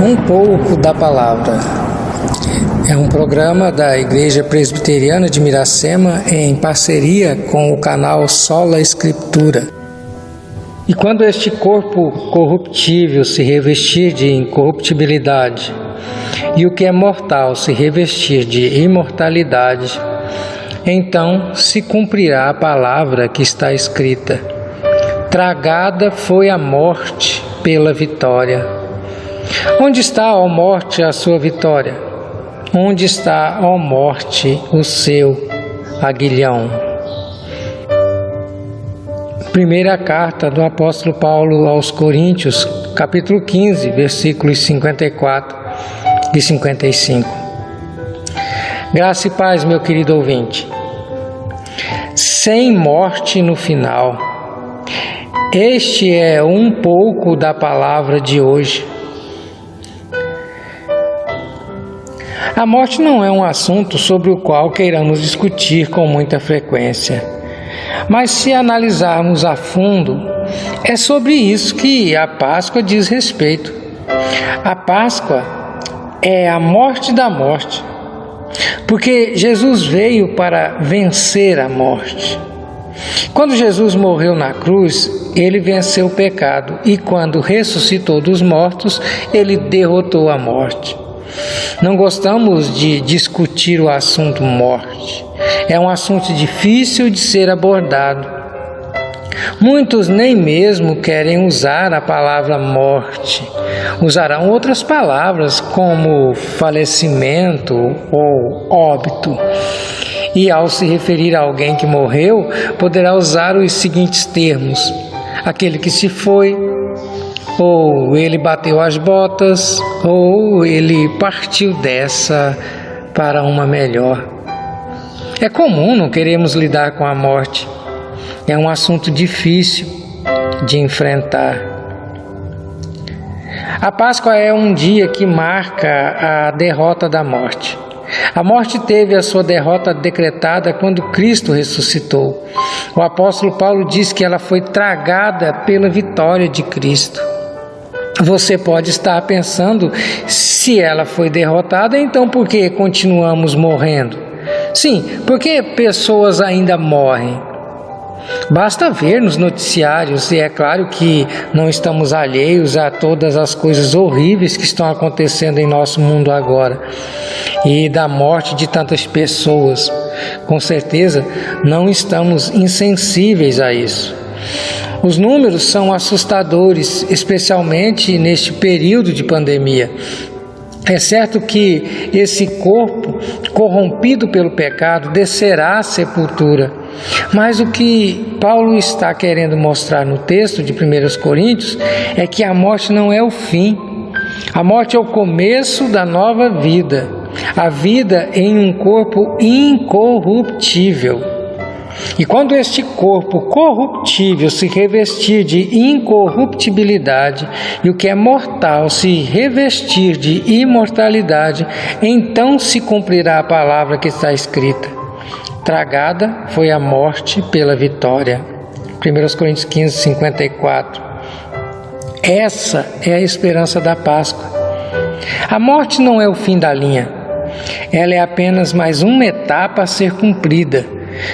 Um pouco da palavra. É um programa da Igreja Presbiteriana de Miracema em parceria com o canal Sola Escritura. E quando este corpo corruptível se revestir de incorruptibilidade e o que é mortal se revestir de imortalidade, então se cumprirá a palavra que está escrita: tragada foi a morte pela vitória. Onde está, ó morte, a sua vitória? Onde está, ó morte, o seu aguilhão? Primeira carta do apóstolo Paulo aos Coríntios, capítulo 15, versículos 54 e 55. Graça e paz, meu querido ouvinte. Sem morte no final. Este é um pouco da palavra de hoje. A morte não é um assunto sobre o qual queiramos discutir com muita frequência, mas se analisarmos a fundo, é sobre isso que a Páscoa diz respeito. A Páscoa é a morte da morte, porque Jesus veio para vencer a morte. Quando Jesus morreu na cruz, ele venceu o pecado, e quando ressuscitou dos mortos, ele derrotou a morte. Não gostamos de discutir o assunto morte. É um assunto difícil de ser abordado. Muitos nem mesmo querem usar a palavra morte. Usarão outras palavras como falecimento ou óbito. E ao se referir a alguém que morreu, poderá usar os seguintes termos: aquele que se foi, ou ele bateu as botas, ou ele partiu dessa para uma melhor. É comum não queremos lidar com a morte. É um assunto difícil de enfrentar. A Páscoa é um dia que marca a derrota da morte. A morte teve a sua derrota decretada quando Cristo ressuscitou. O apóstolo Paulo diz que ela foi tragada pela vitória de Cristo. Você pode estar pensando, se ela foi derrotada, então por que continuamos morrendo? Sim, porque pessoas ainda morrem. Basta ver nos noticiários, e é claro que não estamos alheios a todas as coisas horríveis que estão acontecendo em nosso mundo agora, e da morte de tantas pessoas. Com certeza não estamos insensíveis a isso. Os números são assustadores, especialmente neste período de pandemia. É certo que esse corpo corrompido pelo pecado descerá à sepultura, mas o que Paulo está querendo mostrar no texto de 1 Coríntios é que a morte não é o fim. A morte é o começo da nova vida, a vida em um corpo incorruptível. E quando este corpo corruptível se revestir de incorruptibilidade e o que é mortal se revestir de imortalidade, então se cumprirá a palavra que está escrita: tragada foi a morte pela vitória. 1 Coríntios 15, 54. Essa é a esperança da Páscoa. A morte não é o fim da linha. Ela é apenas mais uma etapa a ser cumprida.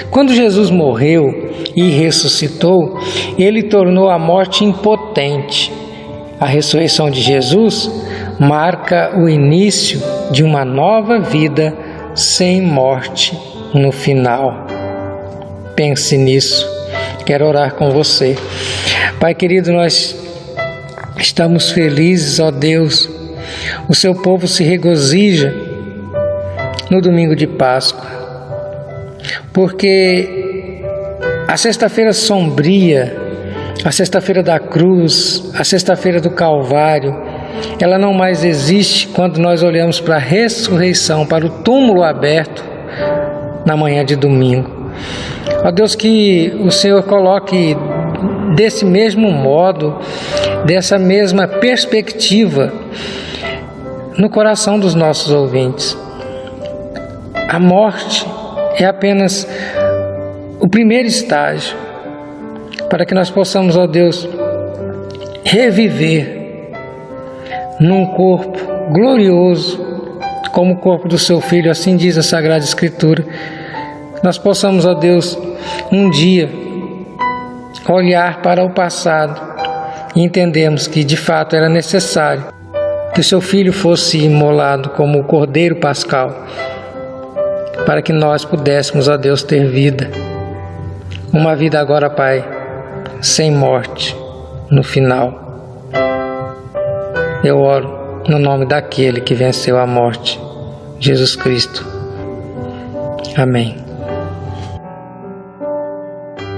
Quando Jesus morreu e ressuscitou, ele tornou a morte impotente. A ressurreição de Jesus marca o início de uma nova vida sem morte no final. Pense nisso. Quero orar com você. Pai querido, nós estamos felizes, ó Deus. O seu povo se regozija no domingo de Páscoa, porque a sexta-feira sombria, a sexta-feira da cruz, a sexta-feira do Calvário, ela não mais existe quando nós olhamos para a ressurreição, para o túmulo aberto na manhã de domingo. Ó Deus, que o Senhor coloque desse mesmo modo, dessa mesma perspectiva no coração dos nossos ouvintes. A morte é apenas o primeiro estágio para que nós possamos, ó Deus, reviver num corpo glorioso, como o corpo do seu Filho, assim diz a Sagrada Escritura. Nós possamos, ó Deus, um dia olhar para o passado e entendemos que de fato era necessário que o seu Filho fosse imolado como o Cordeiro Pascal, para que nós pudéssemos, ó Deus, ter vida. Uma vida agora, Pai, sem morte no final. Eu oro no nome daquele que venceu a morte, Jesus Cristo. Amém.